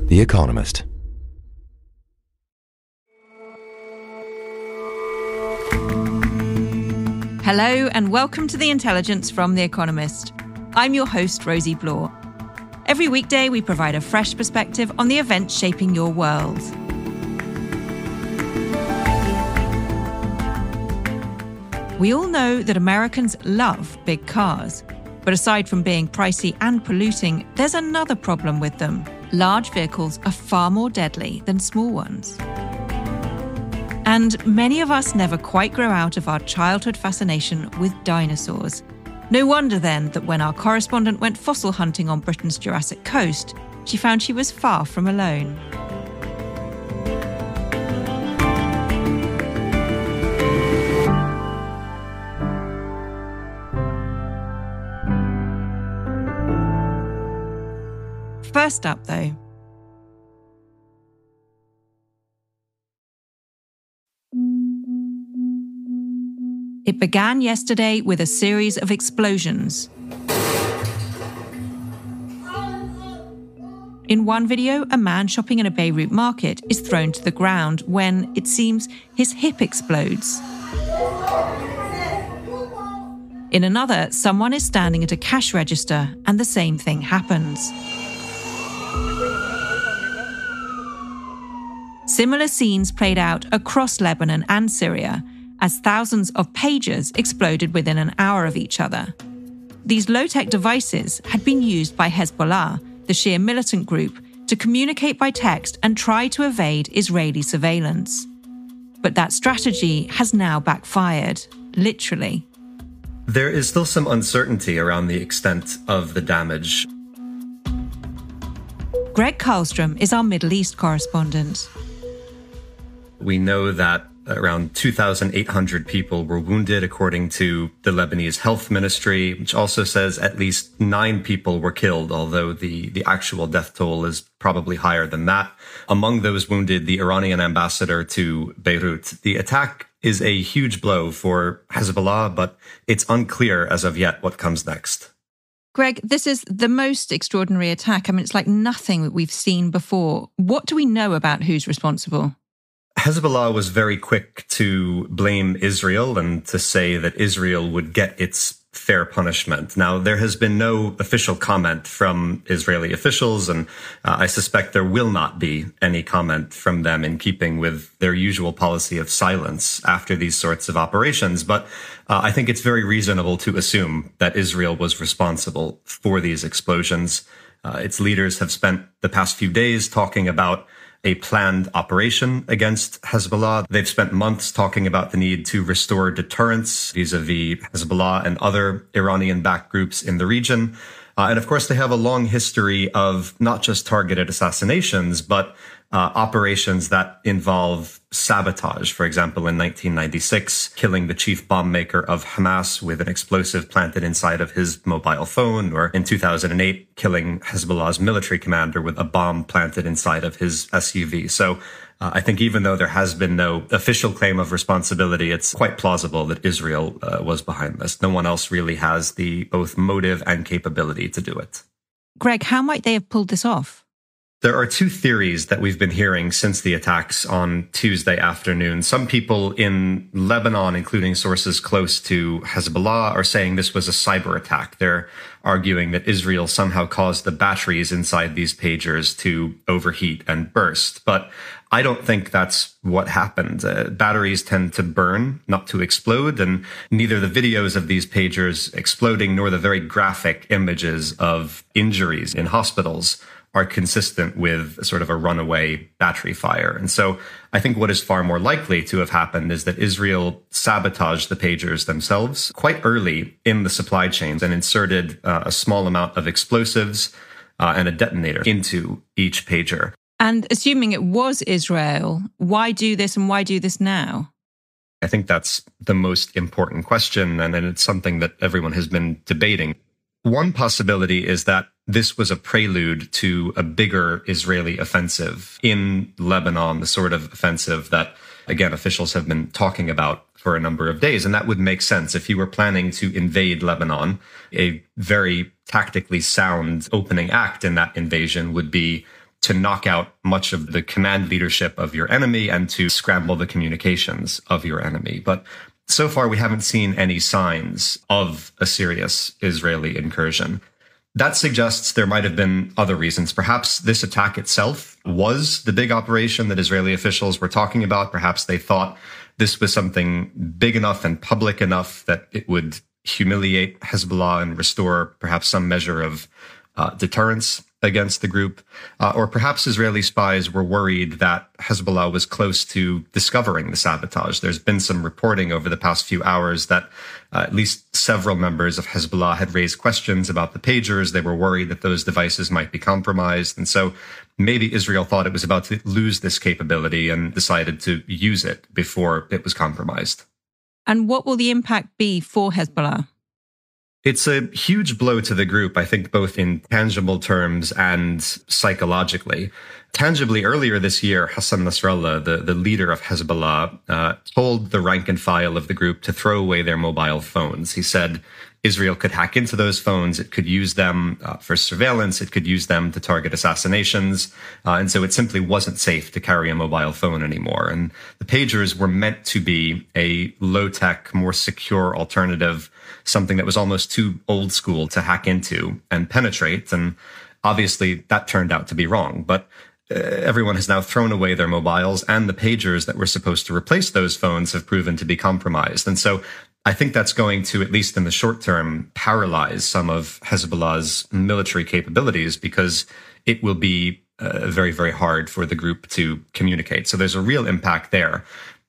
The Economist. Hello and welcome to The Intelligence from The Economist. I'm your host, Rosie Blore. Every weekday we provide a fresh perspective on the events shaping your world. We all know that Americans love big cars. But aside from being pricey and polluting, there's another problem with them. Large vehicles are far more deadly than small ones. And many of us never quite grow out of our childhood fascination with dinosaurs. No wonder then that when our correspondent went fossil hunting on Britain's Jurassic coast, she found she was far from alone. First up, though. It began yesterday with a series of explosions. In one video, a man shopping in a Beirut market is thrown to the ground when, it seems, his hip explodes. In another, someone is standing at a cash register and the same thing happens. Similar scenes played out across Lebanon and Syria as thousands of pagers exploded within an hour of each other. These low-tech devices had been used by Hezbollah, the Shia militant group, to communicate by text and try to evade Israeli surveillance. But that strategy has now backfired, literally. There is still some uncertainty around the extent of the damage. Greg Karlstrom is our Middle East correspondent. We know that around 2,800 people were wounded, according to the Lebanese Health Ministry, which also says at least 9 people were killed, although the actual death toll is probably higher than that. Among those wounded, the Iranian ambassador to Beirut. The attack is a huge blow for Hezbollah, but it's unclear as of yet what comes next. Greg, this is the most extraordinary attack. I mean, it's like nothing that we've seen before. What do we know about who's responsible? Hezbollah was very quick to blame Israel and to say that Israel would get its fair punishment. Now, there has been no official comment from Israeli officials, and I suspect there will not be any comment from them in keeping with their usual policy of silence after these sorts of operations. But I think it's very reasonable to assume that Israel was responsible for these explosions. Its leaders have spent the past few days talking about a planned operation against Hezbollah. They've spent months talking about the need to restore deterrence vis-a-vis Hezbollah and other Iranian-backed groups in the region. And of course, they have a long history of not just targeted assassinations, but operations that involve sabotage. For example, in 1996, killing the chief bomb maker of Hamas with an explosive planted inside of his mobile phone, or in 2008, killing Hezbollah's military commander with a bomb planted inside of his SUV. So I think even though there has been no official claim of responsibility, it's quite plausible that Israel was behind this. No one else really has the both motive and capability to do it. Greg, how might they have pulled this off? There are 2 theories that we've been hearing since the attacks on Tuesday afternoon. Some people in Lebanon, including sources close to Hezbollah, are saying this was a cyber attack. They're arguing that Israel somehow caused the batteries inside these pagers to overheat and burst. But I don't think that's what happened. Batteries tend to burn, not to explode, and neither the videos of these pagers exploding nor the very graphic images of injuries in hospitals are consistent with sort of a runaway battery fire. And so I think what is far more likely to have happened is that Israel sabotaged the pagers themselves quite early in the supply chains and inserted a small amount of explosives and a detonator into each pager. And assuming it was Israel, why do this and why do this now? I think that's the most important question, and it's something that everyone has been debating. One possibility is that this was a prelude to a bigger Israeli offensive in Lebanon, the sort of offensive that, again, officials have been talking about for a number of days. And that would make sense if you were planning to invade Lebanon. A very tactically sound opening act in that invasion would be to knock out much of the command leadership of your enemy and to scramble the communications of your enemy. But so far, we haven't seen any signs of a serious Israeli incursion. That suggests there might have been other reasons. Perhaps this attack itself was the big operation that Israeli officials were talking about. Perhaps they thought this was something big enough and public enough that it would humiliate Hezbollah and restore perhaps some measure of deterrence against the group. Or perhaps Israeli spies were worried that Hezbollah was close to discovering the sabotage. There's been some reporting over the past few hours that at least several members of Hezbollah had raised questions about the pagers. They were worried that those devices might be compromised. And so maybe Israel thought it was about to lose this capability and decided to use it before it was compromised. And what will the impact be for Hezbollah? It's a huge blow to the group, I think, both in tangible terms and psychologically. Tangibly, earlier this year, Hassan Nasrallah, the leader of Hezbollah, told the rank and file of the group to throw away their mobile phones. He said Israel could hack into those phones. It could use them for surveillance. It could use them to target assassinations. And so it simply wasn't safe to carry a mobile phone anymore. And the pagers were meant to be a low-tech, more secure alternative, something that was almost too old school to hack into and penetrate. And obviously that turned out to be wrong. But everyone has now thrown away their mobiles, and the pagers that were supposed to replace those phones have proven to be compromised. And so I think that's going to, at least in the short term, paralyze some of Hezbollah's military capabilities, because it will be very, very hard for the group to communicate. So there's a real impact there.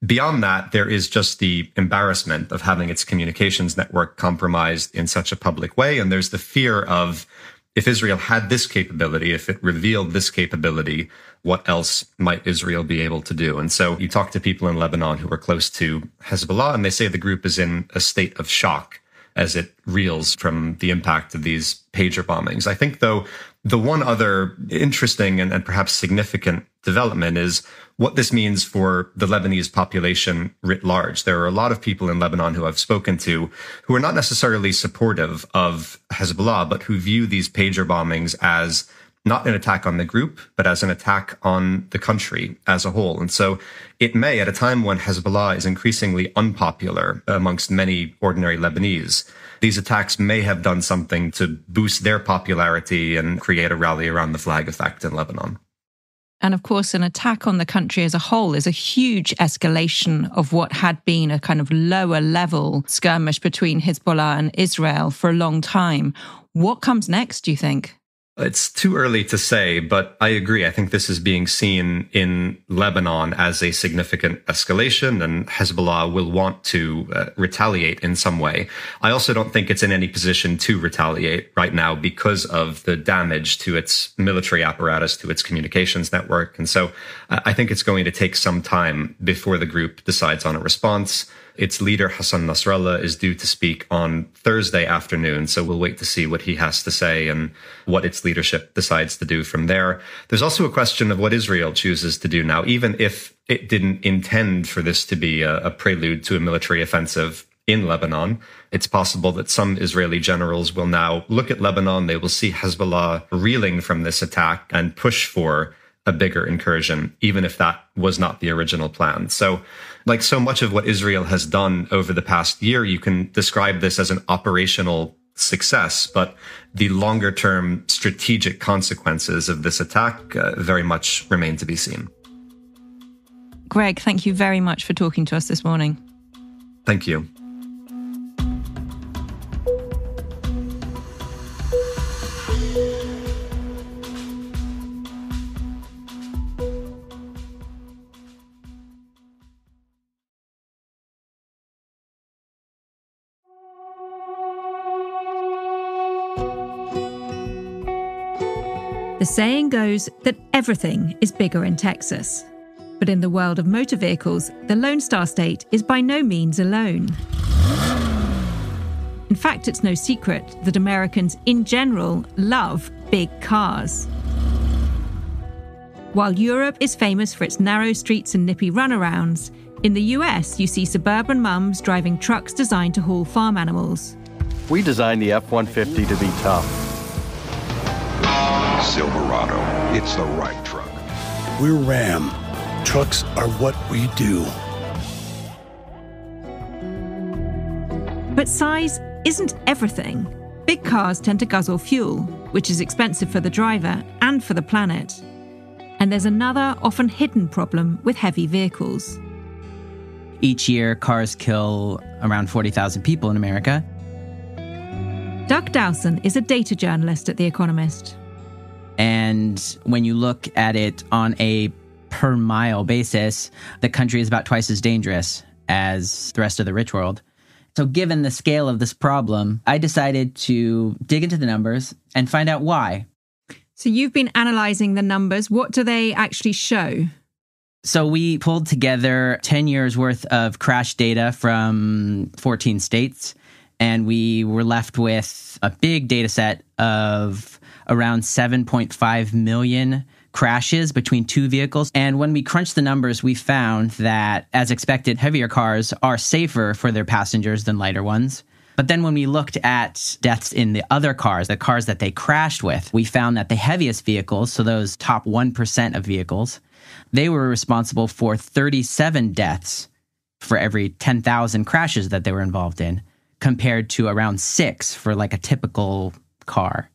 Beyond that, there is just the embarrassment of having its communications network compromised in such a public way. And there's the fear of, if Israel had this capability, if it revealed this capability, what else might Israel be able to do? And so you talk to people in Lebanon who are close to Hezbollah, and they say the group is in a state of shock as it reels from the impact of these pager bombings. I think, though, the one other interesting and perhaps significant development is what this means for the Lebanese population writ large. There are a lot of people in Lebanon who I've spoken to who are not necessarily supportive of Hezbollah, but who view these pager bombings as not an attack on the group, but as an attack on the country as a whole. And so it may, at a time when Hezbollah is increasingly unpopular amongst many ordinary Lebanese, these attacks may have done something to boost their popularity and create a rally around the flag effect in Lebanon. And of course, an attack on the country as a whole is a huge escalation of what had been a kind of lower level skirmish between Hezbollah and Israel for a long time. What comes next, do you think? It's too early to say, but I agree. I think this is being seen in Lebanon as a significant escalation, and Hezbollah will want to retaliate in some way. I also don't think it's in any position to retaliate right now because of the damage to its military apparatus, to its communications network. And so I think it's going to take some time before the group decides on a response. Its leader, Hassan Nasrallah, is due to speak on Thursday afternoon, so we'll wait to see what he has to say and what its leadership decides to do from there. There's also a question of what Israel chooses to do now, even if it didn't intend for this to be a prelude to a military offensive in Lebanon. It's possible that some Israeli generals will now look at Lebanon, they will see Hezbollah reeling from this attack and push for a bigger incursion, even if that was not the original plan. So, like so much of what Israel has done over the past year, you can describe this as an operational success, but the longer-term strategic consequences of this attack very much remain to be seen. Greg, thank you very much for talking to us this morning. Thank you. The saying goes that everything is bigger in Texas. But in the world of motor vehicles, the Lone Star State is by no means alone. In fact, it's no secret that Americans in general love big cars. While Europe is famous for its narrow streets and nippy runarounds, in the US you see suburban mums driving trucks designed to haul farm animals. We designed the F-150 to be tough. Silverado, it's the right truck. We're Ram. Trucks are what we do. But size isn't everything. Big cars tend to guzzle fuel, which is expensive for the driver and for the planet. And there's another often hidden problem with heavy vehicles. Each year, cars kill around 40,000 people in America. Doug Dowson is a data journalist at The Economist. And when you look at it on a per mile basis, the country is about twice as dangerous as the rest of the rich world. So given the scale of this problem, I decided to dig into the numbers and find out why. So you've been analysing the numbers. What do they actually show? So we pulled together 10 years worth of crash data from 14 states, and we were left with a big data set of around 7.5 million crashes between two vehicles. And when we crunched the numbers, we found that, as expected, heavier cars are safer for their passengers than lighter ones. But then when we looked at deaths in the other cars, the cars that they crashed with, we found that the heaviest vehicles, so those top 1% of vehicles, they were responsible for 37 deaths for every 10,000 crashes that they were involved in, compared to around 6 for like a typical car.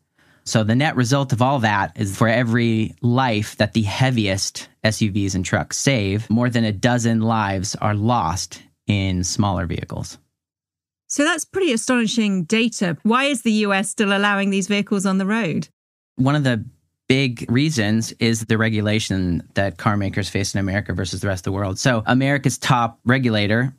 So the net result of all that is for every life that the heaviest SUVs and trucks save, more than a dozen lives are lost in smaller vehicles. So that's pretty astonishing data. Why is the US still allowing these vehicles on the road? One of the big reasons is the regulation that car makers face in America versus the rest of the world. So America's top regulator,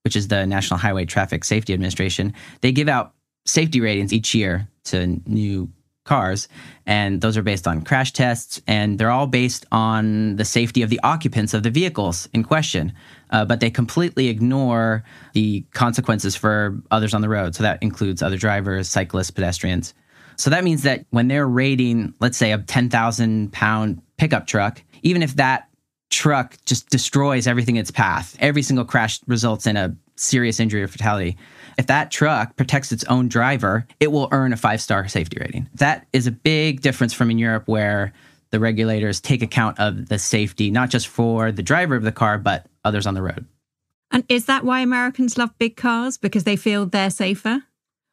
which is the National Highway Traffic Safety Administration, they give out safety ratings each year to new cars, and those are based on crash tests, and they're all based on the safety of the occupants of the vehicles in question. But they completely ignore the consequences for others on the road. So that includes other drivers, cyclists, pedestrians. So that means that when they're rating, let's say, a 10,000-pound pickup truck, even if that truck just destroys everything in its path, every single crash results in a serious injury or fatality, if that truck protects its own driver, it will earn a 5-star safety rating. That is a big difference from in Europe, where the regulators take account of the safety, not just for the driver of the car, but others on the road. And is that why Americans love big cars? Because they feel they're safer?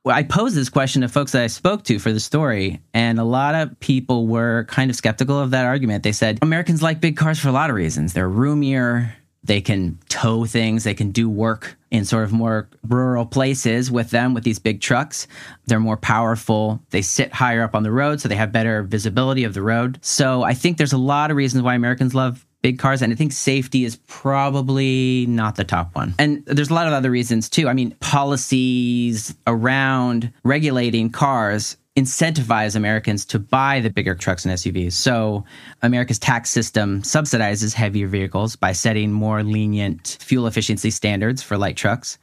Well, I posed this question to folks that I spoke to for the story, and a lot of people were kind of skeptical of that argument. They said Americans like big cars for a lot of reasons. They're roomier, they can tow things, they can do work in sort of more rural places with them, with these big trucks. They're more powerful. They sit higher up on the road, so they have better visibility of the road. So I think there's a lot of reasons why Americans love big cars, and I think safety is probably not the top one. And there's a lot of other reasons too. I mean, policies around regulating cars incentivize Americans to buy the bigger trucks and SUVs. So America's tax system subsidizes heavier vehicles by setting more lenient fuel efficiency standards for light trucks.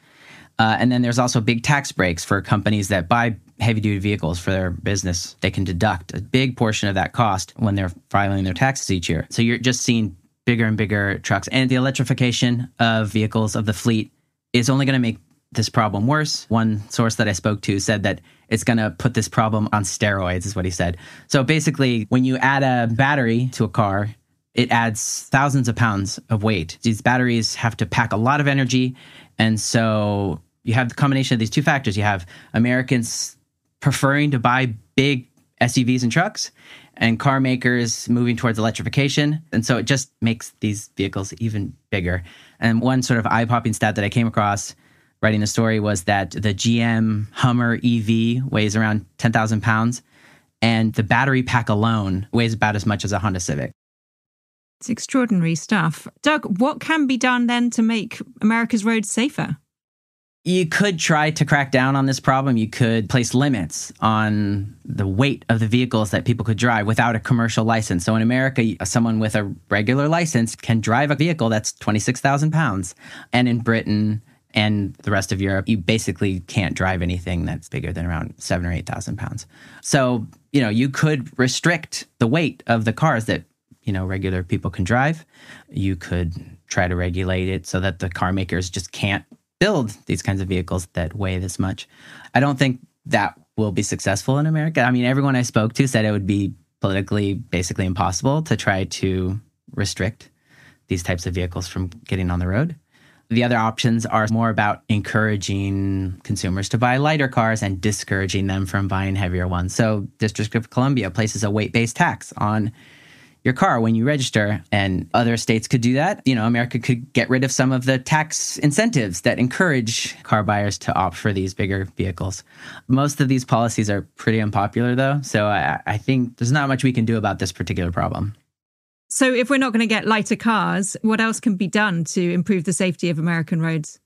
And then there's also big tax breaks for companies that buy heavy-duty vehicles for their business. They can deduct a big portion of that cost when they're filing their taxes each year. So you're just seeing bigger and bigger trucks. And the electrification of vehicles, of the fleet, is only going to make this problem worse. One source that I spoke to said that it's going to put this problem on steroids, is what he said. So basically, when you add a battery to a car, it adds thousands of pounds of weight. These batteries have to pack a lot of energy. And so you have the combination of these two factors. You have Americans preferring to buy big SUVs and trucks, and car makers moving towards electrification. And so it just makes these vehicles even bigger. And one sort of eye-popping stat that I came across writing the story was that the GM Hummer EV weighs around 10,000 pounds, and the battery pack alone weighs about as much as a Honda Civic. It's extraordinary stuff. Doug, what can be done then to make America's roads safer? You could try to crack down on this problem. You could place limits on the weight of the vehicles that people could drive without a commercial license. So in America, someone with a regular license can drive a vehicle that's 26,000 pounds. And in Britain and the rest of Europe, you basically can't drive anything that's bigger than around 7,000 or 8,000 pounds. So, you could restrict the weight of the cars that, regular people can drive. You could try to regulate it so that the car makers just can't build these kinds of vehicles that weigh this much. I don't think that will be successful in America. I mean, everyone I spoke to said it would be politically basically impossible to try to restrict these types of vehicles from getting on the road. The other options are more about encouraging consumers to buy lighter cars and discouraging them from buying heavier ones. So District of Columbia places a weight-based tax on your car when you register, and other states could do that. You know, America could get rid of some of the tax incentives that encourage car buyers to opt for these bigger vehicles. Most of these policies are pretty unpopular, though, so I think there's not much we can do about this particular problem. So if we're not going to get lighter cars, what else can be done to improve the safety of American roads?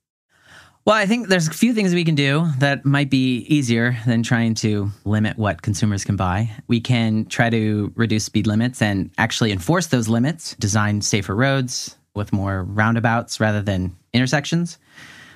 Well, I think there's a few things we can do that might be easier than trying to limit what consumers can buy. We can try to reduce speed limits and actually enforce those limits, design safer roads with more roundabouts rather than intersections.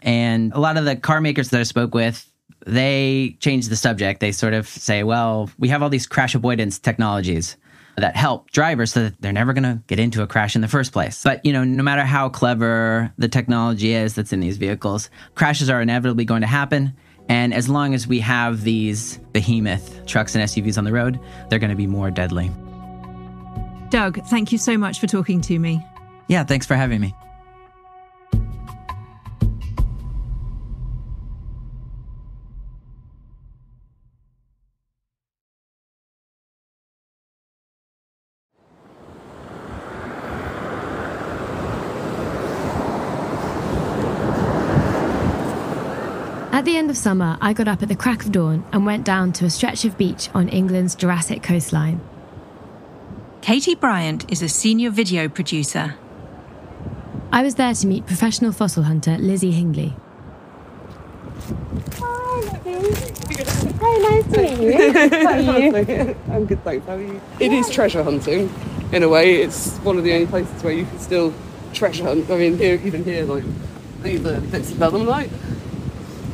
And a lot of the car makers that I spoke with, they change the subject. They sort of say, well, we have all these crash avoidance technologies that help drivers so that they're never going to get into a crash in the first place. But, you know, no matter how clever the technology is that's in these vehicles, crashes are inevitably going to happen. And as long as we have these behemoth trucks and SUVs on the road, they're going to be more deadly. Doug, thank you so much for talking to me. Yeah, thanks for having me. At the end of summer, I got up at the crack of dawn and went down to a stretch of beach on England's Jurassic coastline. Katie Bryant is a senior video producer. I was there to meet professional fossil hunter Lizzie Hingley. Hi, Lizzie. Hi, nice to meet you. How are you? I'm good, thanks. How are you? It is treasure hunting, in a way. It's one of the only places where you can still treasure hunt. I mean, even here, like, these are bits of belemnite,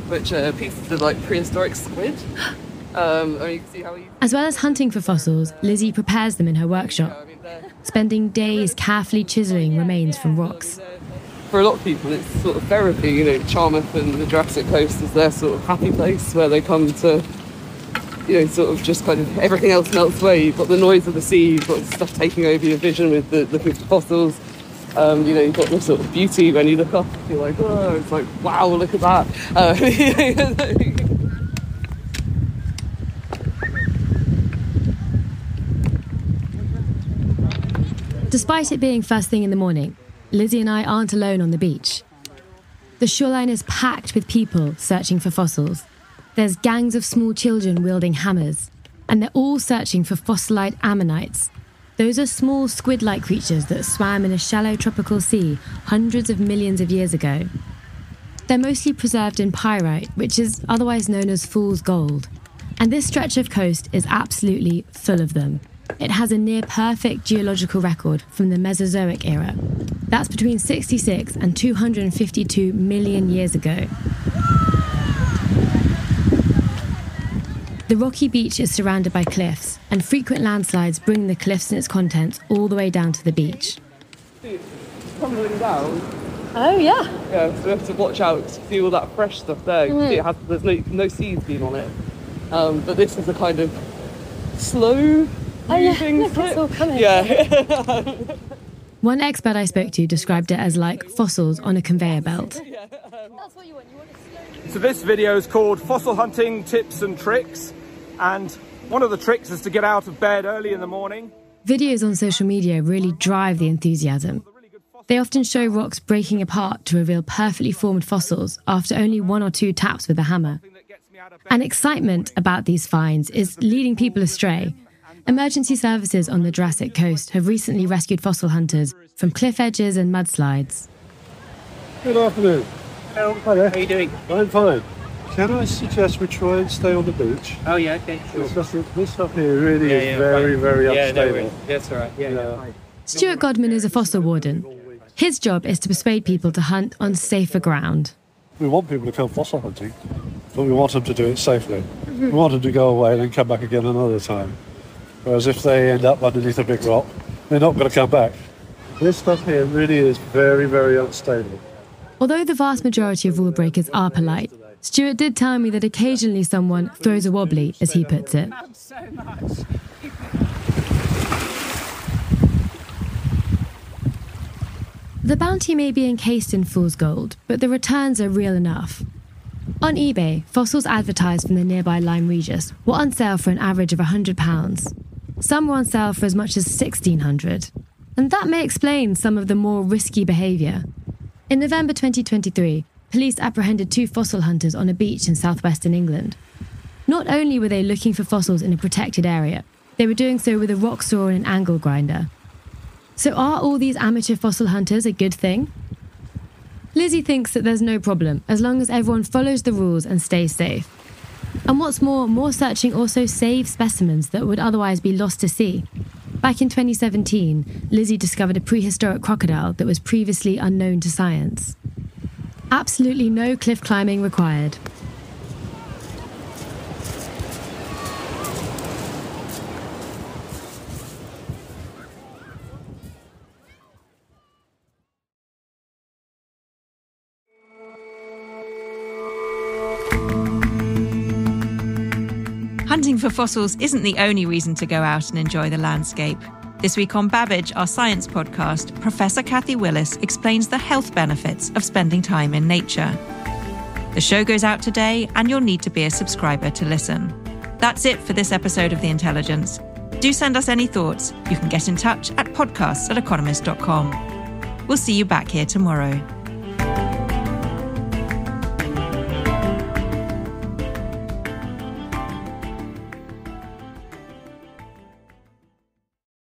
which are pieces of like prehistoric squid. You can see how As well as hunting for fossils, Lizzie prepares them in her workshop, spending days carefully chiselling remains from rocks. For a lot of people, it's sort of therapy. You know, Charmouth and the Jurassic Coast is their sort of happy place where they come to, you know, sort of just kind of everything else melts away. You've got the noise of the sea, you've got stuff taking over your vision with the looking for fossils. You know, you've got the sort of beauty when you look up, you're like, oh, it's like, wow, look at that. Despite it being first thing in the morning, Lizzie and I aren't alone on the beach. The shoreline is packed with people searching for fossils. There's gangs of small children wielding hammers, and they're all searching for fossilized ammonites. Those are small squid-like creatures that swam in a shallow tropical sea hundreds of millions of years ago. They're mostly preserved in pyrite, which is otherwise known as fool's gold. And this stretch of coast is absolutely full of them. It has a near-perfect geological record from the Mesozoic era. That's between 66 and 252 million years ago. The rocky beach is surrounded by cliffs, and frequent landslides bring the cliffs and its contents all the way down to the beach. Tumbling down. Oh, yeah. Yeah, so we have to watch out to see all that fresh stuff there. You can see there's no seeds being on it. But this is a kind of slow moving slip. It's all coming. Yeah. One expert I spoke to described it as like fossils on a conveyor belt. That's what you want. So this video is called Fossil Hunting Tips and Tricks, and one of the tricks is to get out of bed early in the morning. Videos on social media really drive the enthusiasm. They often show rocks breaking apart to reveal perfectly formed fossils after only 1 or 2 taps with a hammer. And excitement about these finds is leading people astray. Emergency services on the Jurassic Coast have recently rescued fossil hunters from cliff edges and mudslides. Good afternoon. Hello. Hi there. How are you doing? I'm fine. Can I suggest we try and stay on the beach? Oh, yeah, okay, sure. This stuff here really is very unstable. No, that's all right. Yeah. Stuart Godman is a fossil warden. His job is to persuade people to hunt on safer ground. We want people to come fossil hunting, but we want them to do it safely. We want them to go away and then come back again another time. Whereas if they end up underneath a big rock, they're not going to come back. This stuff here really is very unstable. Although the vast majority of rule breakers are polite, Stuart did tell me that occasionally someone throws a wobbly, as he puts it. The bounty may be encased in fool's gold, but the returns are real enough. On eBay, fossils advertised from the nearby Lyme Regis were on sale for an average of £100. Some were on sale for as much as £1,600. And that may explain some of the more risky behaviour. In November 2023, police apprehended 2 fossil hunters on a beach in southwestern England. Not only were they looking for fossils in a protected area, they were doing so with a rock saw and an angle grinder. So are all these amateur fossil hunters a good thing? Lizzie thinks that there's no problem as long as everyone follows the rules and stays safe. And what's more searching also saves specimens that would otherwise be lost to sea. Back in 2017, Lizzie discovered a prehistoric crocodile that was previously unknown to science. Absolutely no cliff climbing required. Hunting for fossils isn't the only reason to go out and enjoy the landscape. This week on Babbage, our science podcast, Professor Kathy Willis explains the health benefits of spending time in nature. The show goes out today, and you'll need to be a subscriber to listen. That's it for this episode of The Intelligence. Do send us any thoughts. You can get in touch at podcasts@economist.com. We'll see you back here tomorrow.